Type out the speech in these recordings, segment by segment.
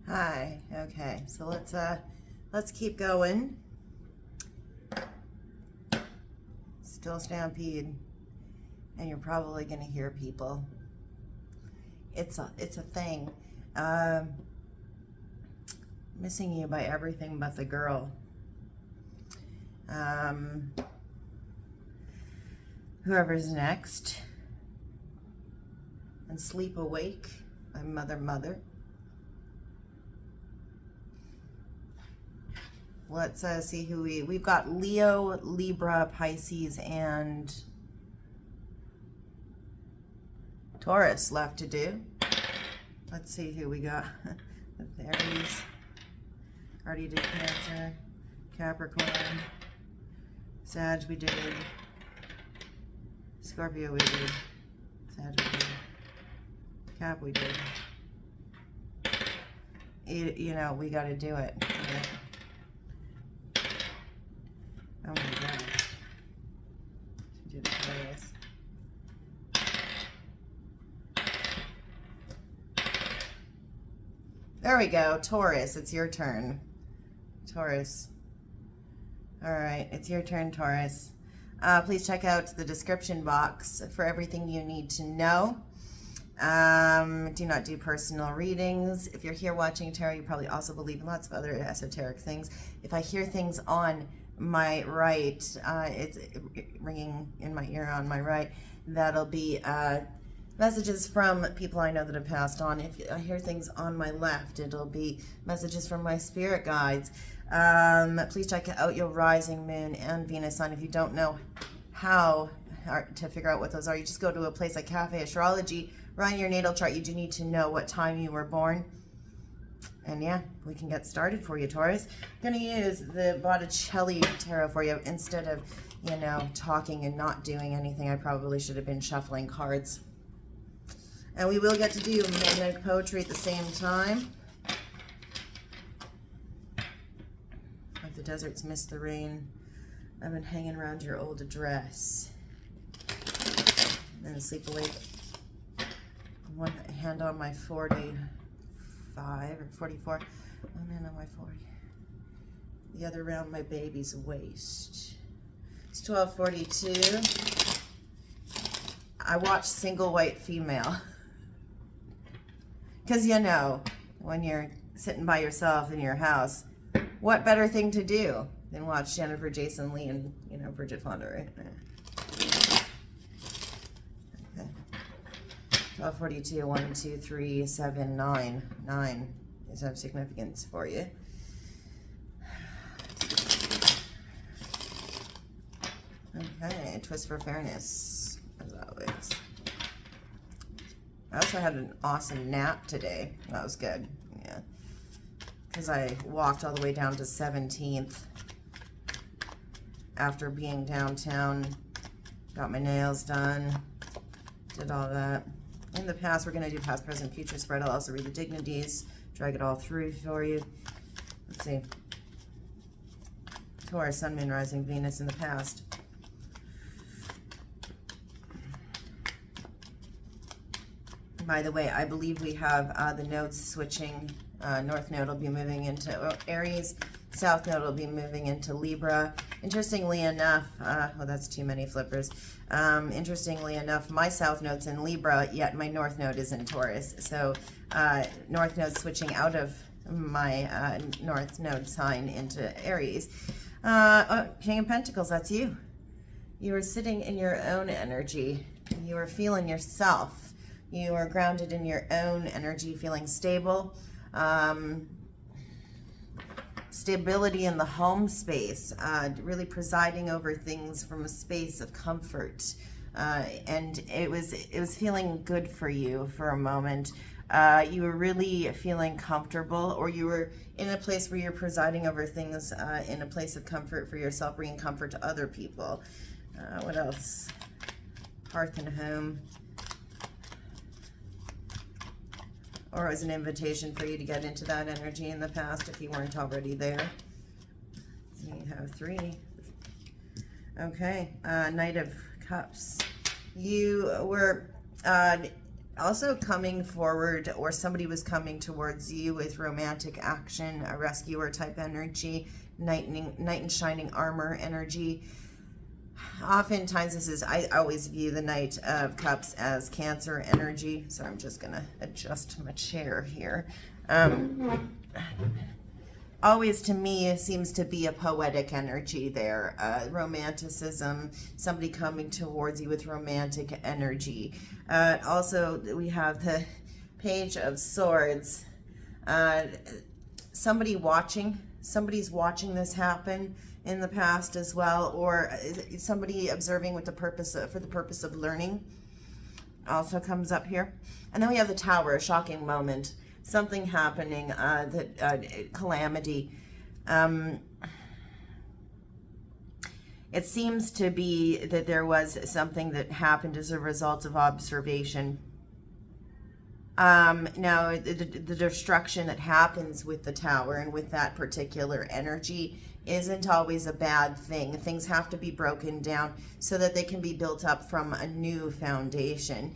Hi. Okay, so let's keep going. Still Stampede, and you're probably gonna hear people. It's a thing. Missing you by everything but the girl. Whoever's next. And Sleep Awake by Mother. Let's see who we've got. Leo, Libra, Pisces, and Taurus left to do. Let's see who we got. Aries. Already did Cancer. Capricorn. Sag we did. Scorpio we did. Sag we did. Cap we did. You know, we got to do it. Right? Oh my God. Did Aquarius. There we go. Taurus, it's your turn. Taurus. All right, it's your turn, Taurus. Please check out the description box for everything you need to know. Do not do personal readings. If you're here watching tarot, you probably also believe in lots of other esoteric things. If I hear things on my right, it's ringing in my ear on my right, that'll be messages from people I know that have passed on. If I hear things on my left, it'll be messages from my spirit guides. Please check out your rising moon and Venus sign. If you don't know how to figure out what those are, you just go to a place like Cafe Astrology, run your natal chart. You do need to know what time you were born. And yeah, we can get started for you, Taurus. I'm going to use the Botticelli Tarot for you. Instead of, you know, talking and not doing anything, I probably should have been shuffling cards. And we will get to do magnetic poetry at the same time. Like the deserts miss the rain. I've been hanging around your old address. And Sleep Awake. One hand on my 45 or 44. One hand on my 40. The other around my baby's waist. It's 12:42. I watch Single White Female. Because you know, when you're sitting by yourself in your house, what better thing to do than watch Jennifer Jason Leigh and, you know, Bridget Fonda, right? Okay. 12:42, 1, 2, 3, 7, 9. 9 is of significance for you. Okay, twist for fairness, as always. I also had an awesome nap today. That was good, yeah. Because I walked all the way down to 17th after being downtown, got my nails done, did all that. In the past, we're going to do past, present, future spread. I'll also read the dignities, drag it all through for you. Let's see. Taurus, Sun, Moon, Rising, Venus in the past. By the way, I believe we have the nodes switching. North node will be moving into Aries. South node will be moving into Libra. Interestingly enough, well, that's too many flippers. Interestingly enough, my South node's in Libra, yet my North node is in Taurus. So North node switching out of my North node sign into Aries. King of Pentacles, that's you. You are sitting in your own energy. You are feeling yourself. You are grounded in your own energy, feeling stable. Stability in the home space, really presiding over things from a space of comfort. And it was feeling good for you for a moment. You were really feeling comfortable, or you were in a place where you're presiding over things in a place of comfort for yourself, bringing comfort to other people. What else? Hearth and home. Or it was an invitation for you to get into that energy in the past if you weren't already there. You have 3. Okay, Knight of Cups. You were Also coming forward, or somebody was coming towards you with romantic action, a rescuer type energy, knight in shining armor energy. Oftentimes this is, I always view the Knight of Cups as Cancer energy. So I'm just going to adjust my chair here. Always to me it seems to be a poetic energy there, romanticism, somebody coming towards you with romantic energy. Also we have the Page of Swords. Somebody's watching this happen in the past as well, or somebody observing with the purpose of, for the purpose of learning also comes up here. And then we have the Tower, a shocking moment, something happening, calamity. It seems to be that there was something that happened as a result of observation. Now, the destruction that happens with the Tower and with that particular energy isn't always a bad thing. Things have to be broken down so that they can be built up from a new foundation.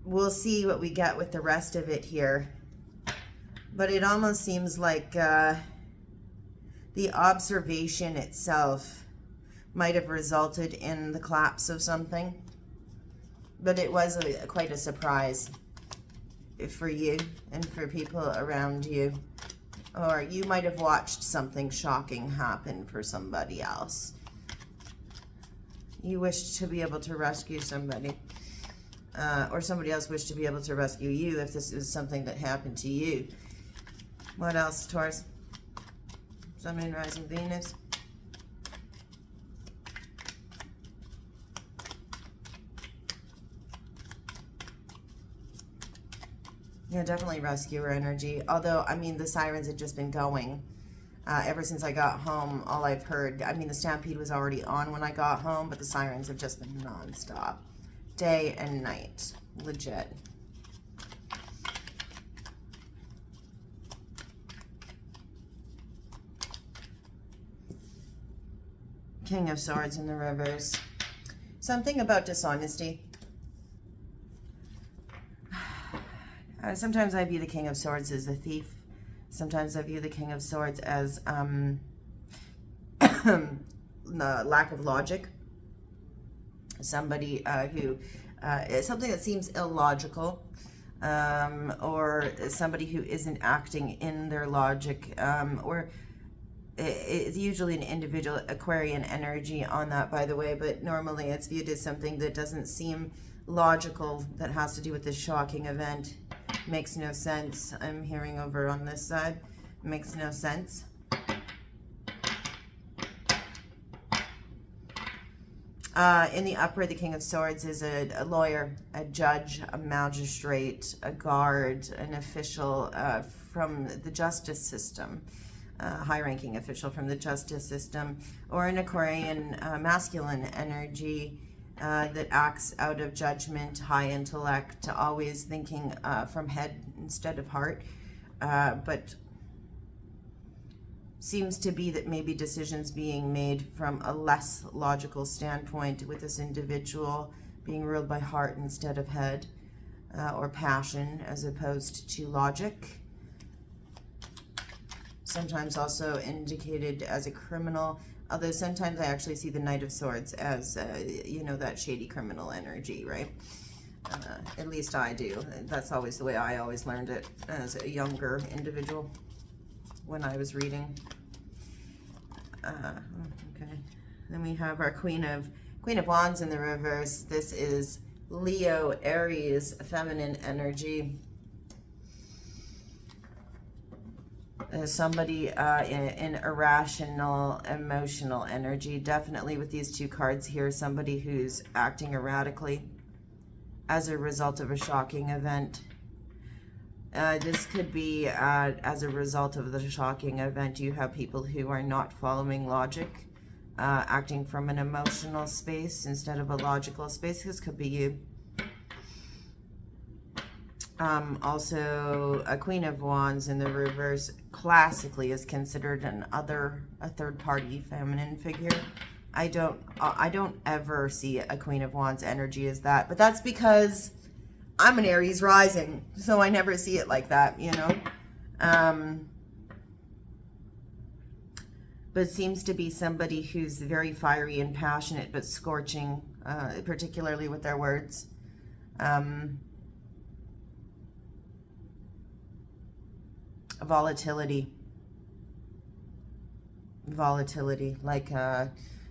We'll see what we get with the rest of it here. But it almost seems like the observation itself might have resulted in the collapse of something. But it was quite a surprise for you and for people around you. Or you might have watched something shocking happen for somebody else. You wished to be able to rescue somebody. Or somebody else wished to be able to rescue you if this is something that happened to you. What else, Taurus? Sun, Moon, Rising, Venus. Yeah, definitely rescuer energy. Although, I mean, the sirens had just been going ever since I got home. All I've heard, I mean, the stampede was already on when I got home, but the sirens have just been nonstop. Day and night. Legit. King of Swords in the reverse. Something about dishonesty. Sometimes I view the King of Swords as a thief. Sometimes I view the King of Swords as lack of logic. Somebody who something that seems illogical, or somebody who isn't acting in their logic, or it's usually an individual Aquarian energy on that, by the way, but normally it's viewed as something that doesn't seem logical, that has to do with this shocking event. Makes no sense. I'm hearing over on this side. Makes no sense. In the upper, the King of Swords is a lawyer, a judge, a magistrate, a guard, an official from the justice system, a high-ranking official from the justice system, or an Aquarian masculine energy that acts out of judgment, high intellect, always thinking from head instead of heart, but seems to be that maybe decisions being made from a less logical standpoint, with this individual being ruled by heart instead of head, or passion as opposed to logic. Sometimes also indicated as a criminal, although sometimes I actually see the Knight of Swords as, you know, that shady criminal energy, right? At least I do. That's always the way I always learned it as a younger individual when I was reading. Okay. Then we have our Queen of Wands in the reverse. This is Leo, Aries, feminine energy. Somebody in irrational, emotional energy. Definitely with these two cards here, somebody who's acting erratically as a result of a shocking event. This could be as a result of the shocking event. You have people who are not following logic, acting from an emotional space instead of a logical space. This could be you. Also, a Queen of Wands in the reverse classically is considered a third-party feminine figure. I don't ever see a Queen of Wands energy as that, but that's because I'm an Aries rising, so I never see it like that, you know. But it seems to be somebody who's very fiery and passionate, but scorching, particularly with their words. Volatility, like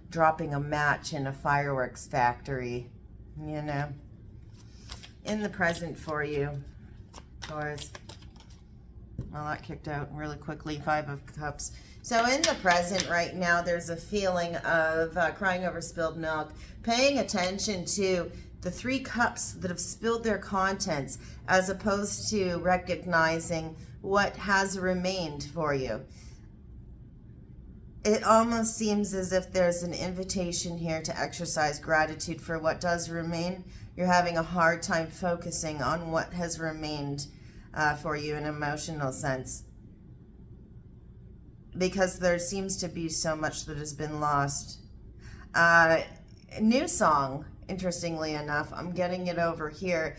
dropping a match in a fireworks factory, you know. In the present for you, Taurus. Well, that kicked out really quickly. 5 of Cups. So in the present right now, there's a feeling of crying over spilled milk, paying attention to the 3 cups that have spilled their contents, as opposed to recognizing what has remained for you. It almost seems as if there's an invitation here to exercise gratitude for what does remain. You're having a hard time focusing on what has remained for you in an emotional sense, because there seems to be so much that has been lost. New song, interestingly enough, I'm getting it over here.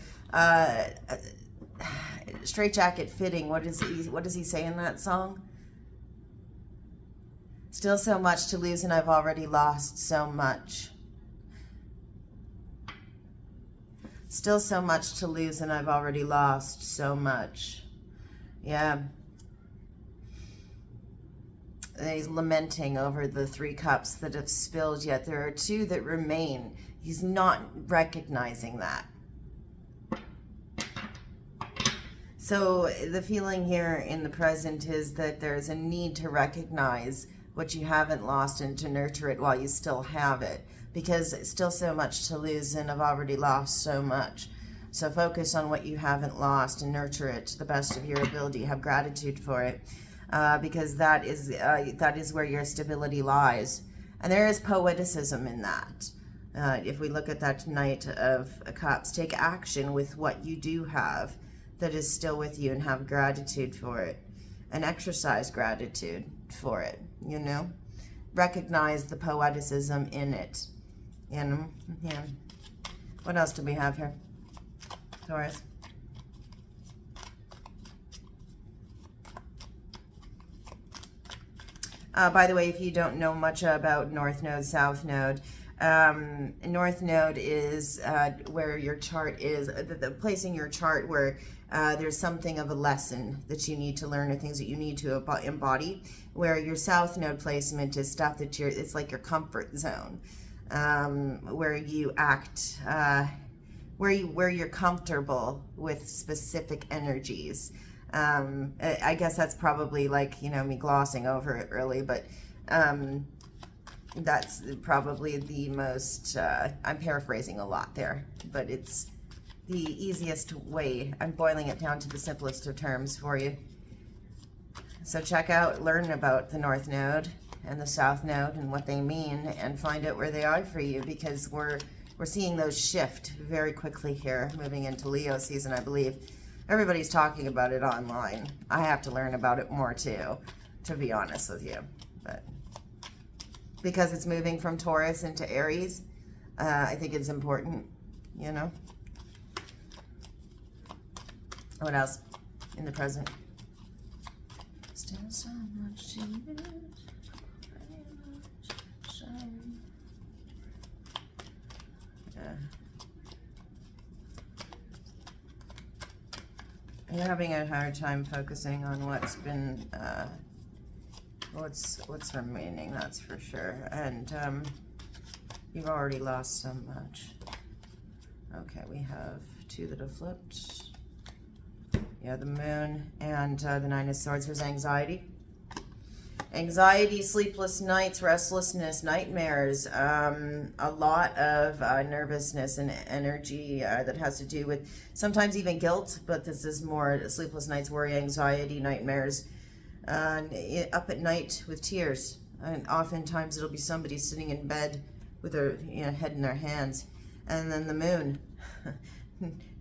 Straight jacket fitting. What does he say in that song? Still so much to lose and I've already lost so much. Still so much to lose and I've already lost so much. Yeah. He's lamenting over the 3 cups that have spilled, yet there are 2 that remain. He's not recognizing that. So the feeling here in the present is that there's a need to recognize what you haven't lost and to nurture it while you still have it, because it's still so much to lose and I've already lost so much. So focus on what you haven't lost and nurture it to the best of your ability. Have gratitude for it, because that is where your stability lies. And there is poeticism in that. If we look at that Knight of Cups, take action with what you do have that is still with you and have gratitude for it, and exercise gratitude for it, you know. Recognize the poeticism in it, you know. Yeah. What else do we have here, Taurus? By the way, if you don't know much about North Node, South Node, North Node is where your chart is, the place in your chart where there's something of a lesson that you need to learn or things that you need to embody, where your South Node placement is stuff that it's like your comfort zone, where you act, where you're comfortable with specific energies. I guess that's probably like, you know, me glossing over it really, but that's probably the most, I'm paraphrasing a lot there, but it's the easiest way. I'm boiling it down to the simplest of terms for you. So check out, learn about the North Node and the South Node and what they mean, and find out where they are for you, because we're seeing those shift very quickly here, moving into Leo season, I believe. Everybody's talking about it online. I have to learn about it more too, to be honest with you. But because it's moving from Taurus into Aries, I think it's important, you know. What else in the present? Still so much to lose. You're having a hard time focusing on what's been, what's remaining, that's for sure. And you've already lost so much. Okay, we have 2 that have flipped. Yeah, the Moon and the 9 of Swords. There's anxiety. Anxiety, sleepless nights, restlessness, nightmares, a lot of nervousness and energy that has to do with sometimes even guilt, but this is more sleepless nights, worry, anxiety, nightmares, up at night with tears. And oftentimes it'll be somebody sitting in bed with their head in their hands. And then the Moon.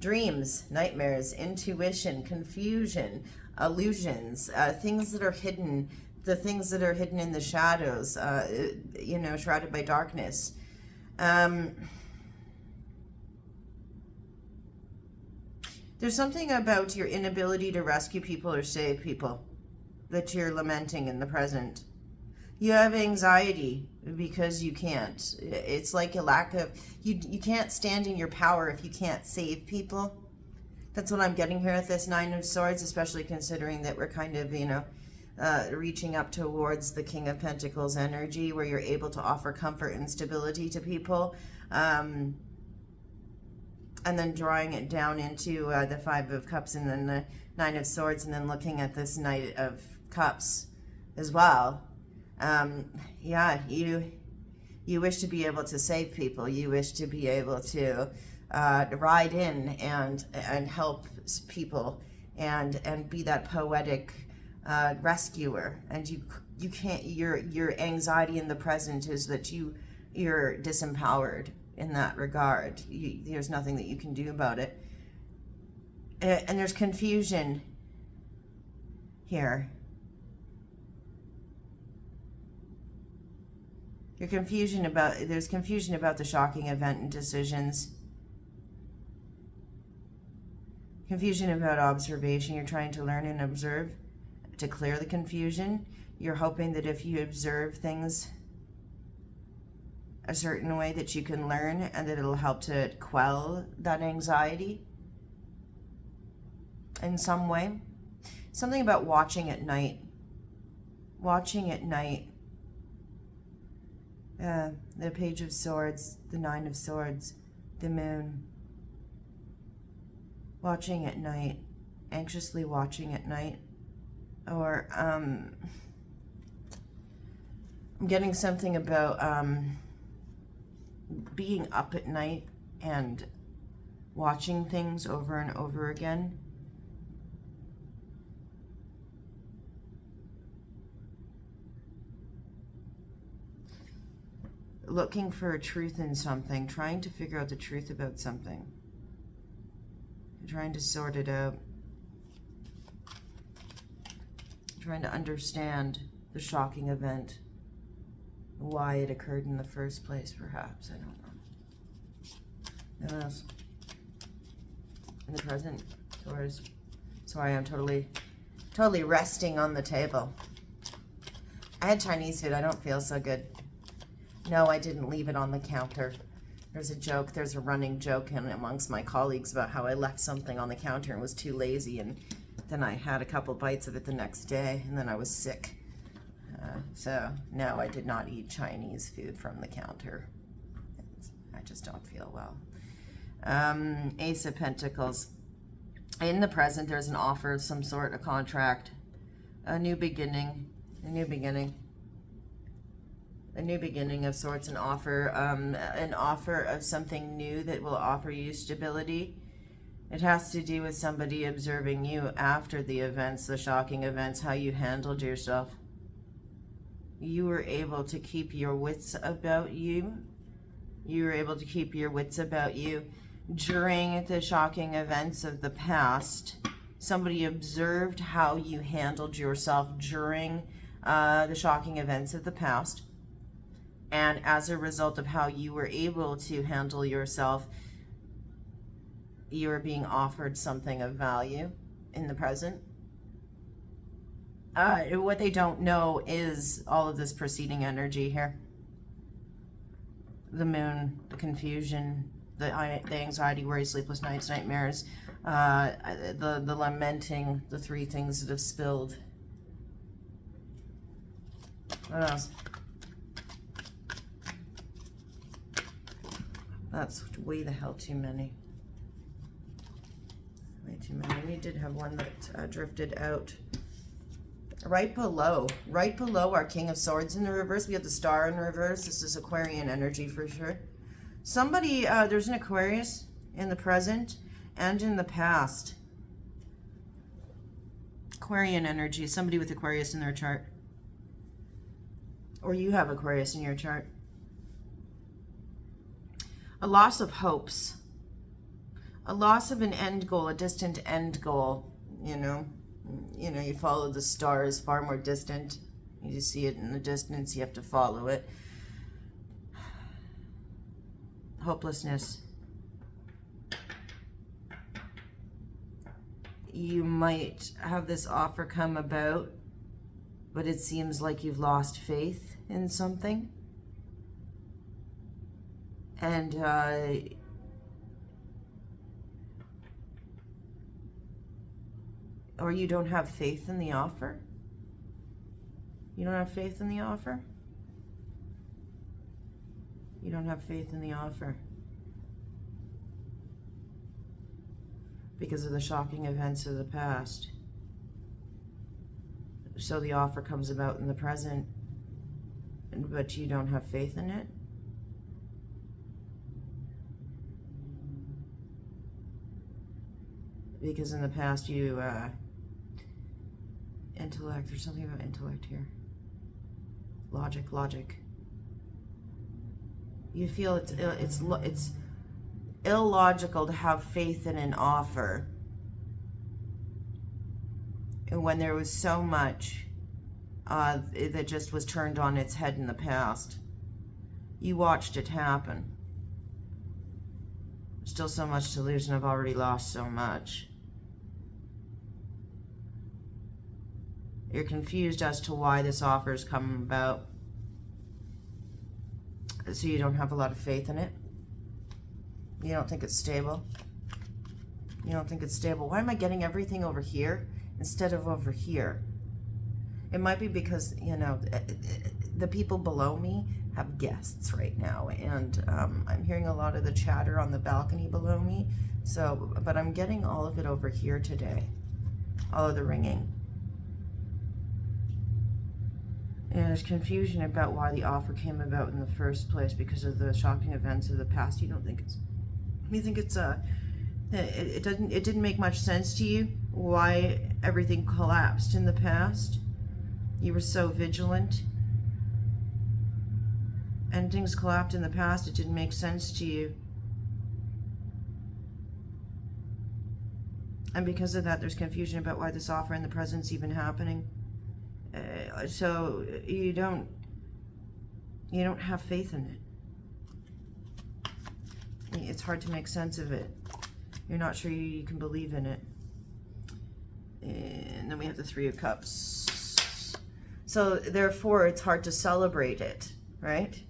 Dreams, nightmares, intuition, confusion, illusions, things that are hidden, the things that are hidden in the shadows, shrouded by darkness. There's something about your inability to rescue people or save people that you're lamenting in the present. You have anxiety because you can't. It's like a lack of, you can't stand in your power if you can't save people. That's what I'm getting here with this Nine of Swords, especially considering that we're kind of, reaching up towards the King of Pentacles energy, where you're able to offer comfort and stability to people. And then drawing it down into the Five of Cups and then the Nine of Swords, and then looking at this Knight of Cups as well. Yeah, you wish to be able to save people. You wish to be able to ride in and help people and be that poetic rescuer. And you can't. Your anxiety in the present is that you're disempowered in that regard. There's nothing that you can do about it. And there's confusion here. There's confusion about the shocking event and decisions. Confusion about observation. You're trying to learn and observe to clear the confusion. You're hoping that if you observe things a certain way that you can learn, and that it'll help to quell that anxiety in some way. Something about watching at night. Watching at night. The Page of Swords, the Nine of Swords, the Moon. Watching at night. Anxiously watching at night. Or, I'm getting something about, being up at night and watching things over and over again. Looking for a truth in something, trying to figure out the truth about something. Trying to sort it out. Trying to understand the shocking event. Why it occurred in the first place, perhaps. I don't know. What else? In the present, Taurus. Sorry, I'm totally resting on the table. I had Chinese food. I don't feel so good. No, I didn't leave it on the counter. There's a running joke amongst my colleagues about how I left something on the counter and was too lazy, and then I had a couple bites of it the next day, and then I was sick. So, no, I did not eat Chinese food from the counter. I just don't feel well. Ace of Pentacles. In the present, there's an offer of some sort, a contract, a new beginning, a new beginning. A new beginning of sorts, an offer of something new that will offer you stability. It has to do with somebody observing you after the events, the shocking events, how you handled yourself. You were able to keep your wits about you. You were able to keep your wits about you during the shocking events of the past. Somebody observed how you handled yourself during the shocking events of the past. And as a result of how you were able to handle yourself, you are being offered something of value in the present. What they don't know is all of this preceding energy here. The Moon, the confusion, the anxiety, worry, sleepless nights, nightmares, the lamenting, the three things that have spilled. What else? That's way the hell too many. Way too many. We did have one that drifted out. Right below our King of Swords in the reverse, we have the Star in reverse. This is Aquarian energy for sure. Somebody, there's an Aquarius in the present and in the past. Aquarian energy, somebody with Aquarius in their chart. Or you have Aquarius in your chart. A loss of hopes, a loss of an end goal, a distant end goal. You follow the stars, far more distant. You see it in the distance, you have to follow it. Hopelessness. you might have this offer come about, but it seems like you've lost faith in something. And or you don't have faith in the offer. You don't have faith in the offer? You don't have faith in the offer. Because of the shocking events of the past. So the offer comes about in the present, but you don't have faith in it? Because in the past you, intellect, there's something about intellect here. Logic. You feel it's illogical to have faith in an offer when there was so much that just was turned on its head in the past. You watched it happen. Still so much to lose, and I've already lost so much. You're confused as to why this offer has come about. So you don't have a lot of faith in it. You don't think it's stable. You don't think it's stable. Why am I getting everything over here instead of over here? It might be because, you know, the people below me have guests right now, and I'm hearing a lot of the chatter on the balcony below me. So, but I'm getting all of it over here today. All of the ringing. And there's confusion about why the offer came about in the first place because of the shocking events of the past. You don't think it's, you think it's it didn't make much sense to you why everything collapsed in the past. You were so vigilant, and things collapsed in the past. It didn't make sense to you, and because of that, there's confusion about why this offer in the present's even happening. So you don't have faith in it. It's hard to make sense of it. You're not sure you can believe in it. And then we have the Three of Cups. So therefore, it's hard to celebrate it, right?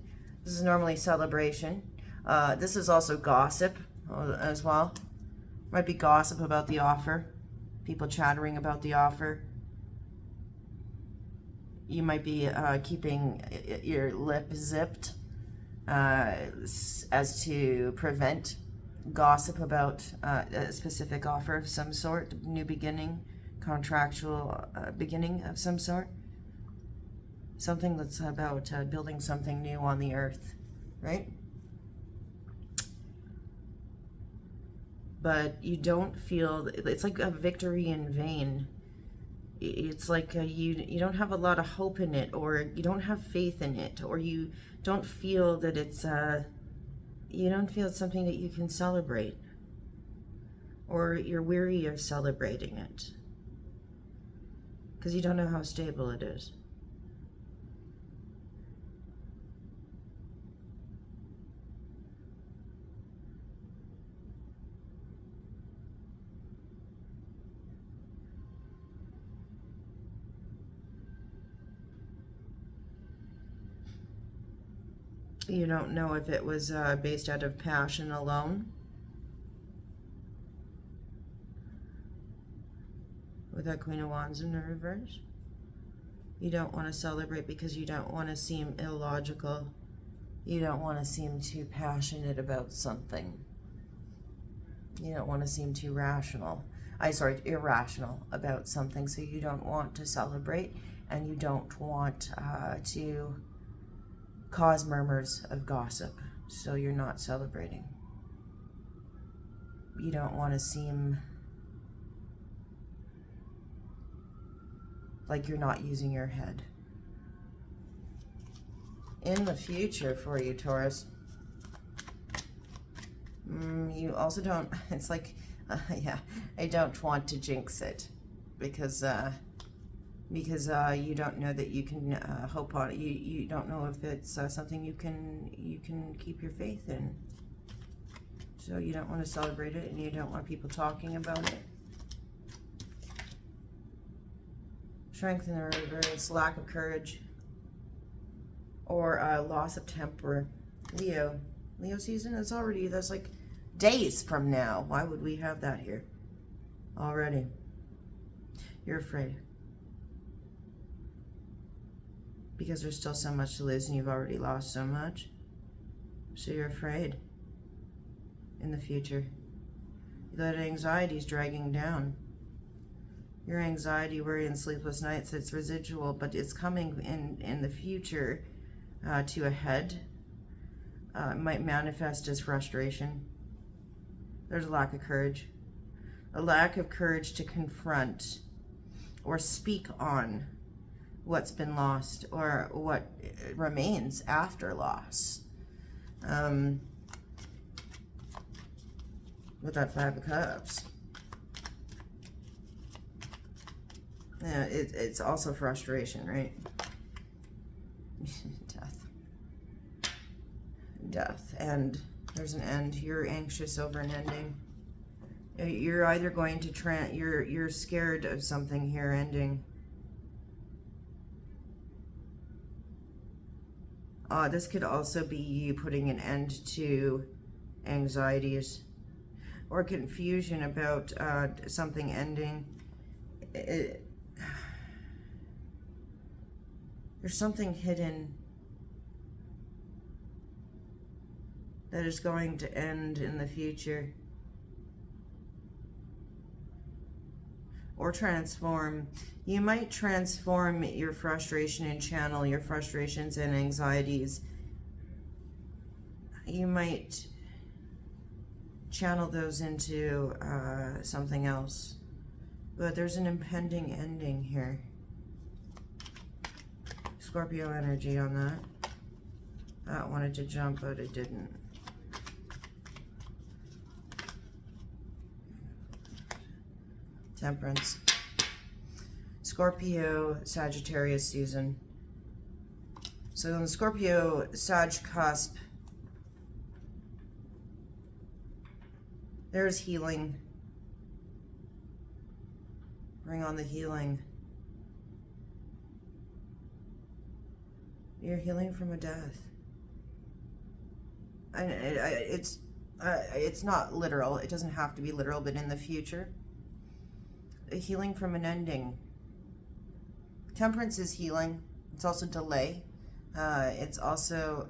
This is normally celebration. This is also gossip as well. Might be gossip about the offer. People chattering about the offer. You might be keeping your lip zipped as to prevent gossip about a specific offer of some sort, new beginning, contractual beginning of some sort. Something that's about building something new on the earth, right? But you don't feel, it's like a victory in vain. It's like you don't have a lot of hope in it, or you don't have faith in it, or you don't feel that it's you don't feel it's something that you can celebrate, or you're weary of celebrating it because you don't know how stable it is. You don't know if it was based out of passion alone. With that Queen of Wands in the reverse. You don't want to celebrate because you don't want to seem illogical. You don't want to seem too passionate about something. You don't want to seem too irrational about something. So you don't want to celebrate, and you don't want to cause murmurs of gossip, so you're not celebrating. You don't want to seem like you're not using your head. In the future for you, Taurus, you also don't, it's like, yeah, I don't want to jinx it because you don't know that you can hope on it. You don't know if it's something you can keep your faith in. So you don't want to celebrate it, and you don't want people talking about it. Strength in the reverse, lack of courage, or loss of temper. Leo season is already, that's like days from now. Why would we have that here already? You're afraid because there's still so much to lose and you've already lost so much. So you're afraid in the future. That anxiety is dragging down. Your anxiety, worry, and sleepless nights, it's residual, but it's coming in the future to a head. It might manifest as frustration. There's a lack of courage. A lack of courage to confront or speak on what's been lost or what remains after loss. With that Five of Cups. Yeah, it's also frustration, right? Death. And there's an end. You're anxious over an ending. You're either going to you're scared of something here ending. This could also be you putting an end to anxieties or confusion about something ending. There's something hidden that is going to end in the future. Or transform. You might transform your frustration and channel your frustrations and anxieties. You might channel those into something else. But there's an impending ending here. Scorpio energy on that. That wanted to jump, but it didn't. Temperance. Scorpio, Sagittarius season. So in the Scorpio, Sag cusp, there's healing. Bring on the healing. You're healing from a death. And it's not literal. It doesn't have to be literal, but in the future, healing from an ending. Temperance is healing. It's also delay. It's also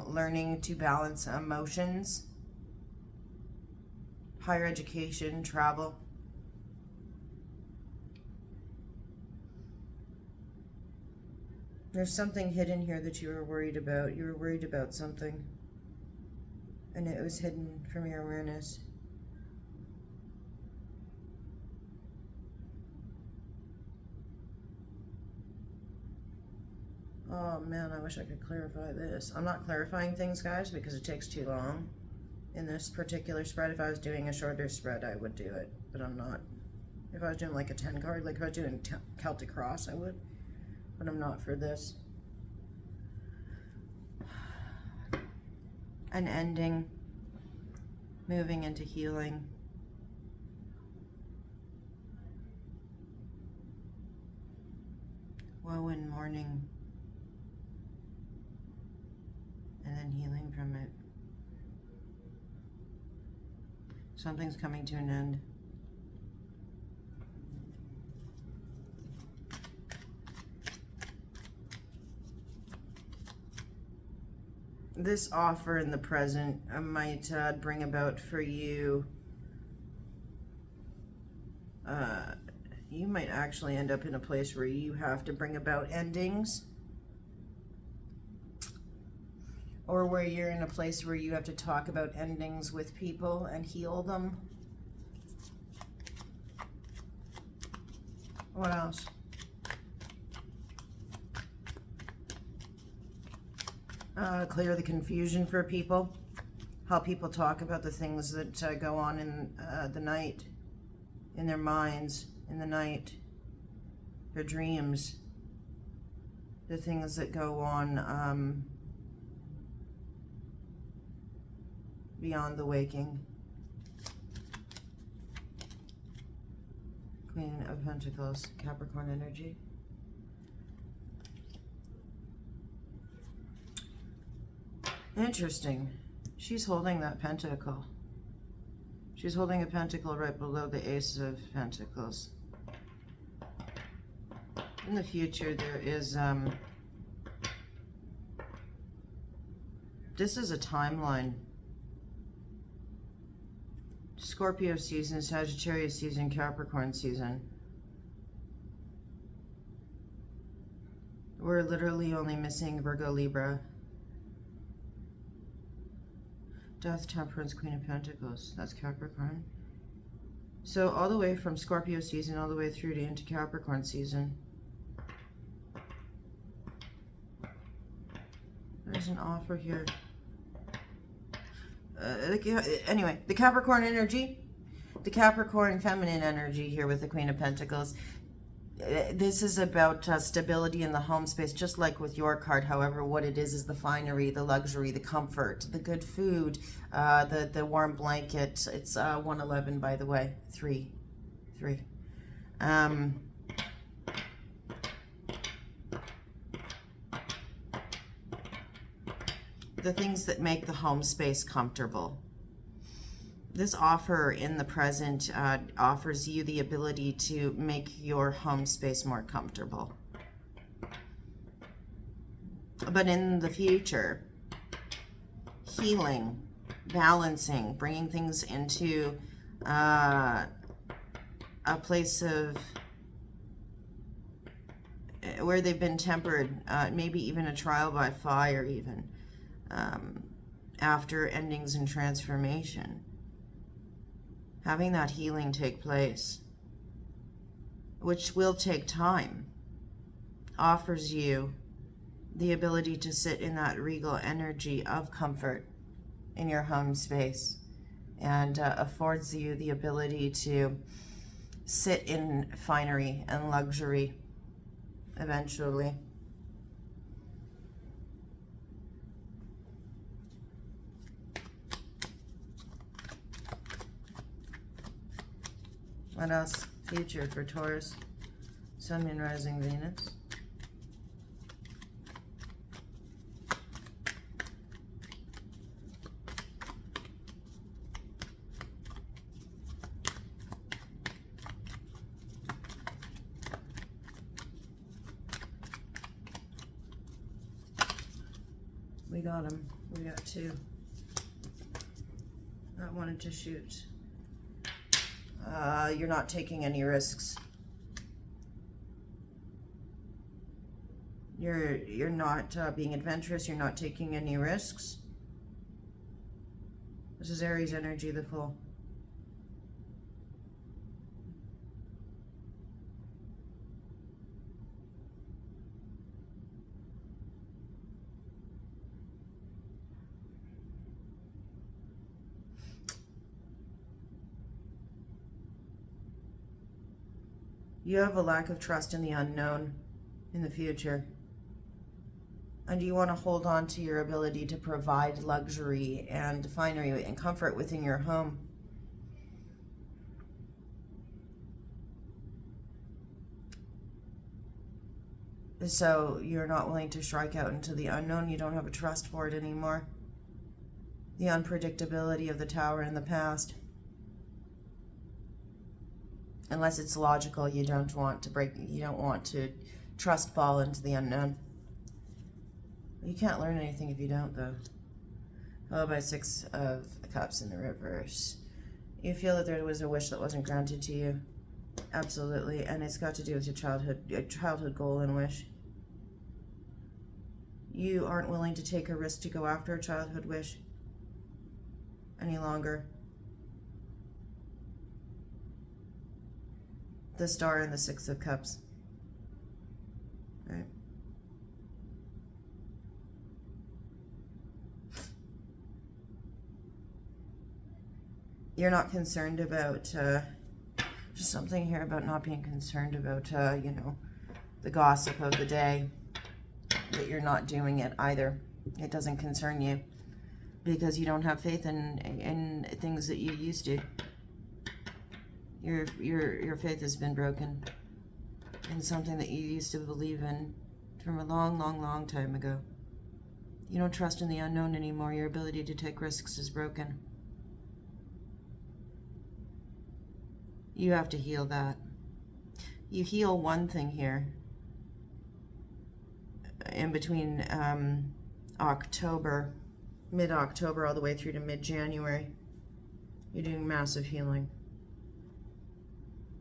learning to balance emotions, higher education, travel. There's something hidden here that you were worried about. You were worried about something, and it was hidden from your awareness. Oh man, I wish I could clarify this. I'm not clarifying things, guys, because it takes too long. In this particular spread, if I was doing a shorter spread, I would do it, but I'm not. If I was doing like a 10 card, like if I was doing Celtic Cross, I would, but I'm not for this. An ending, moving into healing. Woe and mourning. And then healing from it. Something's coming to an end. This offer in the present might bring about for you, you might actually end up in a place where you have to bring about endings, or where you're in a place where you have to talk about endings with people and heal them. What else? Clear the confusion for people. Help people talk about the things that go on in the night, in their minds, in the night, their dreams, the things that go on beyond the waking. Queen of Pentacles, Capricorn energy. Interesting. She's holding that pentacle. She's holding a pentacle right below the Ace of Pentacles. In the future, there is, this is a timeline. Scorpio season, Sagittarius season, Capricorn season. We're literally only missing Virgo, Libra. Death, Temperance, Queen of Pentacles. That's Capricorn. So all the way from Scorpio season all the way through to into Capricorn season. There's an offer here. Anyway, the Capricorn energy, the Capricorn feminine energy here with the Queen of Pentacles. This is about stability in the home space, just like with your card. However, what it is the finery, the luxury, the comfort, the good food, the warm blanket. It's 111, by the way. 3. The things that make the home space comfortable. This offer in the present offers you the ability to make your home space more comfortable. But in the future, healing, balancing, bringing things into a place of where they've been tempered, maybe even a trial by fire even, after endings and transformation. Having that healing take place, which will take time, offers you the ability to sit in that regal energy of comfort in your home space, and affords you the ability to sit in finery and luxury eventually. What else? Future for Taurus, Sun, Moon, Rising, Venus. We got him. We got 2. I wanted to shoot. You're not taking any risks. You're not being adventurous. You're not taking any risks. This is Aries energy, the Fool. You have a lack of trust in the unknown in the future. And you want to hold on to your ability to provide luxury and finery and comfort within your home. So you're not willing to strike out into the unknown. You don't have a trust for it anymore. The unpredictability of the Tower in the past. Unless it's logical, you don't want to trust fall into the unknown. You can't learn anything if you don't, though. Followed by 6 of Cups in the reverse. You feel that there was a wish that wasn't granted to you. Absolutely. And it's got to do with your childhood goal and wish. You aren't willing to take a risk to go after a childhood wish any longer. The Star and the 6 of Cups. Right? You're not concerned about, just something here about not being concerned about, the gossip of the day. That you're not doing it either. It doesn't concern you. Because you don't have faith in things that you used to. Your faith has been broken in something that you used to believe in from a long, long, long time ago. You don't trust in the unknown anymore. Your ability to take risks is broken. You have to heal that. You heal one thing here. In between October, mid-October, all the way through to mid-January, you're doing massive healing.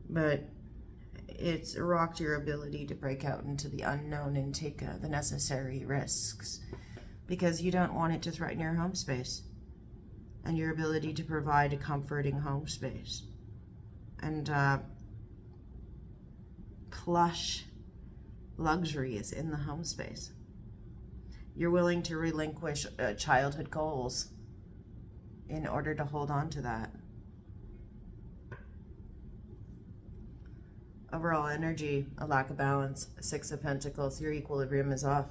But it's rocked your ability to break out into the unknown and take the necessary risks, because you don't want it to threaten your home space and your ability to provide a comforting home space and plush luxury is in the home space. You're willing to relinquish childhood goals in order to hold on to that. Overall energy, a lack of balance, 6 of Pentacles, your equilibrium is off.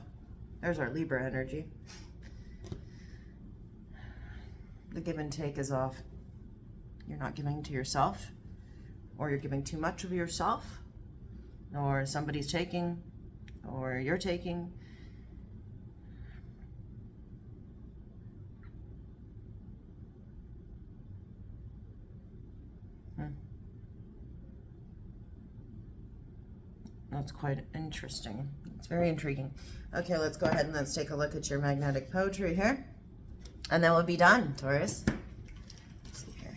There's our Libra energy. The give and take is off. You're not giving to yourself, or you're giving too much of yourself, or somebody's taking, or you're taking. That's quite interesting. It's very intriguing. Okay, let's go ahead and let's take a look at your magnetic poetry here. And then we'll be done, Taurus. Let's see here.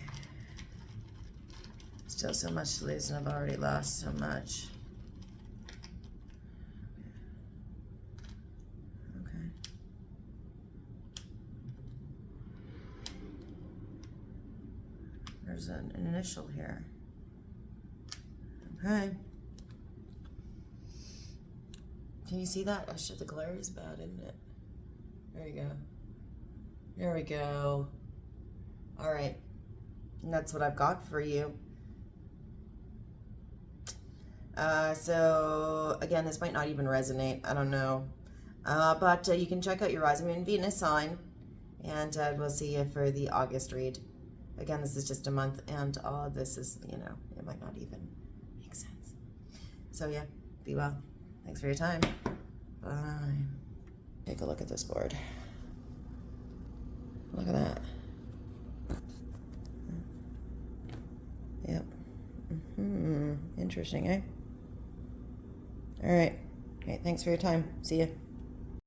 Still so much to lose, and I've already lost so much. Okay. There's an initial here. Okay. Can you see that? Oh shit, the glare is bad, isn't it? There you go. There we go. All right. And that's what I've got for you. So again, this might not even resonate. I don't know. But you can check out your Rising Moon Venus sign, and we'll see you for the August read. Again, this is just a month, and all of this is, you know, it might not even make sense. So yeah, be well. Thanks for your time. Bye. Take a look at this board. Look at that. Yep. Interesting, eh? All right. Okay, thanks for your time. See ya.